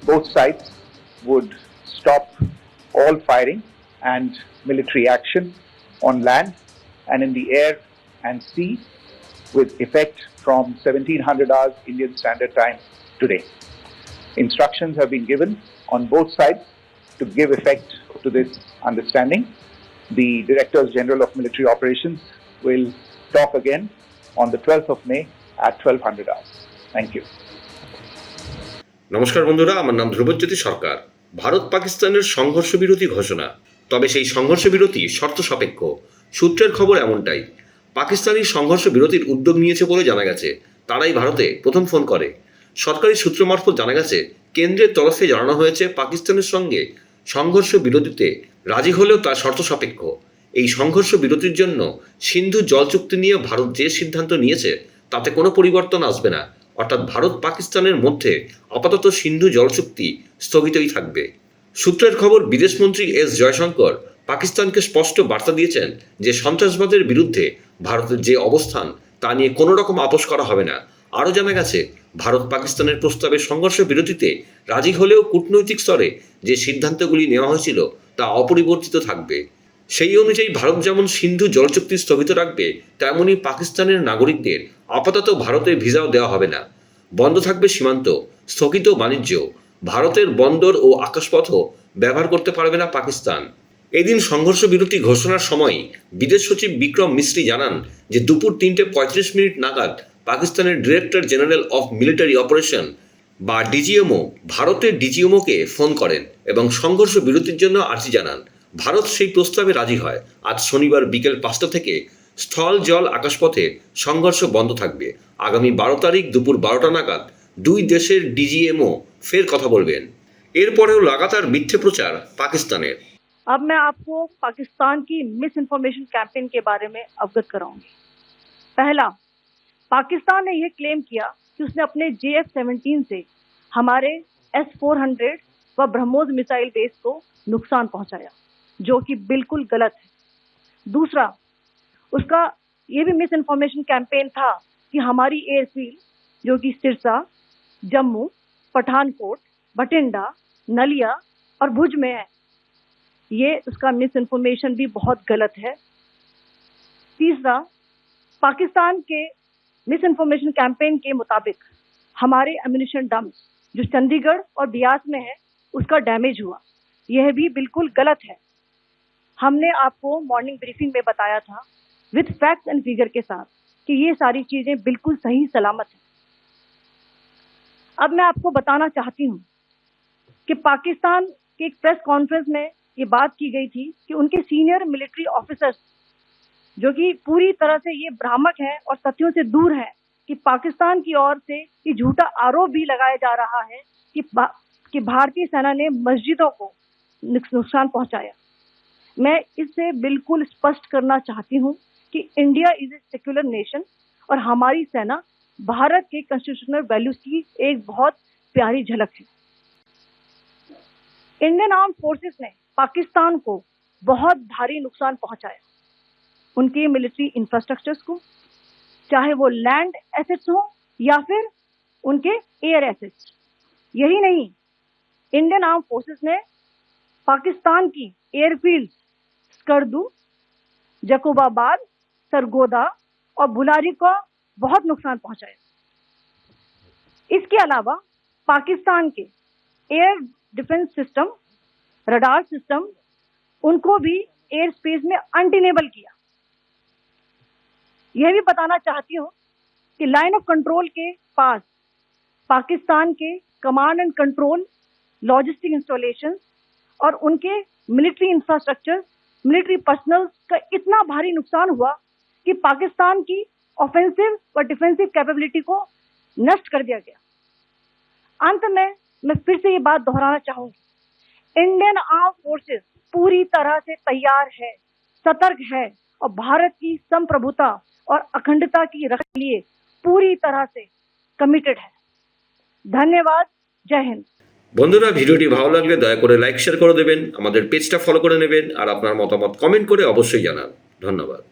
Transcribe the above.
both sides would stop all firing and military action on land and in the air and sea with effect from 1700 hours Indian Standard Time today. Instructions have been given on both sides to give effect to this understanding. The Directors General of Military Operations will talk again on the 12th of May at 1200 hours. Thank you. নমস্কার বন্ধুরা, আমার নাম ধ্রুবজ্যোতি সরকার। ভারত পাকিস্তানের সংঘর্ষ বিরতি ঘোষণা, তবে সেই সংঘর্ষ বিরতি শর্ত সাপেক্ষ। সূত্রের খবর এমনটাই। পাকিস্তানি সংঘর্ষ বিরতির উদ্যোগ নিয়েছে বলে জানা গেছে। তারাই ভারতে প্রথম ফোন করে। সরকারি সূত্র মারফত জানা গেছে, কেন্দ্রের তরফে জানানো হয়েছে পাকিস্তানের সঙ্গে সংঘর্ষ বিরতিতে রাজি হলেও তা শর্ত সাপেক্ষ। এই সংঘর্ষ বিরতির জন্য সিন্ধু জল চুক্তি নিয়ে ভারত যে সিদ্ধান্ত নিয়েছে তাতে কোনো পরিবর্তন আসবে না। অর্থাৎ ভারত পাকিস্তানের মধ্যে আপাতত সিন্ধু জল চুক্তি স্থগিতই থাকবে। সূত্রের খবর, বিদেশমন্ত্রী এস জয়শঙ্কর পাকিস্তানকে স্পষ্ট বার্তা দিয়েছেন যে সন্ত্রাসবাদের বিরুদ্ধে ভারতের যে অবস্থান তা নিয়ে কোনো রকম আপোস করা হবে না। আরও জানা গেছে, ভারত পাকিস্তানের প্রস্তাবে সংঘর্ষ বিরতিতে রাজি হলেও কূটনৈতিক স্তরে যে সিদ্ধান্তগুলি নেওয়া হয়েছিল তা অপরিবর্তিত থাকবে। সেই অনুযায়ী ভারত যেমন সিন্ধু জল চুক্তি স্থগিত রাখবে, তেমনই পাকিস্তানের নাগরিকদের আপাতত ভারতে ভিসাও দেওয়া হবে না। বন্ধ থাকবে সীমান্ত, স্থগিত বাণিজ্য, ভারতের বন্দর ও আকাশপথও ব্যবহার করতে পারবে না পাকিস্তান। এদিন সংঘর্ষ বিরতি ঘোষণার সময় বিদেশ সচিব বিক্রম মিস্ত্রি জানান যে দুপুর 3:35 নাগাদ পাকিস্তানের director general of military operation বা ডিজিএমও ভারতের ডিজিএমওকে ফোন করেন এবং সংঘর্ষ বিরতির জন্য আর্জি জানান। ভারত সেই প্রস্তাবে রাজি হয়। আজ শনিবার বিকেল 5টা থেকে স্থল জল আকাশপথে সংঘর্ষ বন্ধ থাকবে। আগামী 12 তারিখ দুপুর 12টা নাগাদ দুই দেশের ডিজিএমও ফের কথা বলবেন। এরপরেও লাগাতার মিথ্যে প্রচার পাকিস্তানের। अब मैं आपको पाकिस्तान की मिस इन्फॉर्मेशन कैंपेन के बारे में अवगत कराऊंगी। पहला, पाकिस्तान ने यह क्लेम किया कि उसने अपने JF-17 से हमारे S-400 व ब्रह्मोस मिसाइल बेस को नुकसान पहुंचाया, जो कि बिल्कुल गलत है। दूसरा, उसका ये भी मिस इन्फॉर्मेशन कैंपेन था कि हमारी एयरफील्ड जो कि सिरसा, जम्मू, पठानकोट, बठिंडा, नलिया और भुज में है, ये उसका मिस इन्फॉर्मेशन भी बहुत गलत है। तीसरा, पाकिस्तान के मिस इन्फॉर्मेशन कैंपेन के मुताबिक हमारे एम्यूनिशन डंप्स जो चंडीगढ़ और बियास में है उसका डैमेज हुआ, यह भी बिल्कुल गलत है। हमने आपको मॉर्निंग ब्रीफिंग में बताया था विद फैक्ट्स एंड फिगर के साथ कि ये सारी चीजें बिल्कुल सही सलामत हैं। अब मैं आपको बताना चाहती हूँ कि पाकिस्तान के एक प्रेस कॉन्फ्रेंस में ये बात की गई थी कि उनके सीनियर मिलिट्री ऑफिसर्स जो कि पूरी तरह से ये भ्रामक हैं और सत्यों से दूर हैं कि पाकिस्तान की ओर से ये झूठा आरोप भी लगाया जा रहा है कि भारतीय सेना ने मस्जिदों को नुकसान पहुंचाया। मैं इससे बिल्कुल स्पष्ट करना चाहती हूं कि India is a secular nation और हमारी सेना भारत के कॉन्स्टिट्यूशनल वैल्यूज की एक बहुत प्यारी झलक है। इंडियन आर्म फोर्सेस ने पाकिस्तान को बहुत भारी नुकसान पहुंचाया, उनके मिलिट्री इंफ्रास्ट्रक्चर्स को, चाहे वो लैंड एसेट्स हो या फिर उनके एयर एसेट्स। यही नहीं, इंडियन आर्म फोर्सेस ने पाकिस्तान की एयरफील्ड स्कर्दू, जकोबाबाद, सरगोदा और बुलारी को बहुत नुकसान पहुंचाया। इसके अलावा पाकिस्तान के air defence system, radar system, उनको भी एयर स्पेस में अनटेनेबल किया। यह भी बताना चाहती हूँ कि लाइन ऑफ कंट्रोल के पास पाकिस्तान के command and control, logistic installation और उनके मिलिट्री इंफ्रास्ट्रक्चर, मिलिट्री पर्सनल का इतना भारी नुकसान हुआ कि पाकिस्तान की ऑफेंसिव व डिफेंसिव कैपेबिलिटी को नष्ट कर दिया गया। अंत में मैं फिर से ये बात दोहराना चाहूंगी, इंडियन आर्म फोर्सेस पूरी तरह से तैयार है, सतर्क है और भारत की संप्रभुता और अखंडता की रक्षा के लिए पूरी तरह से कमिटेड है। धन्यवाद। जय हिंद। বন্ধুরা, ভিডিওটি ভালো লাগলে দয়া করে লাইক শেয়ার করে দেবেন, আমাদের পেজটা ফলো করে নেবেন আর আপনার মতামত কমেন্ট করে অবশ্যই জানান। ধন্যবাদ।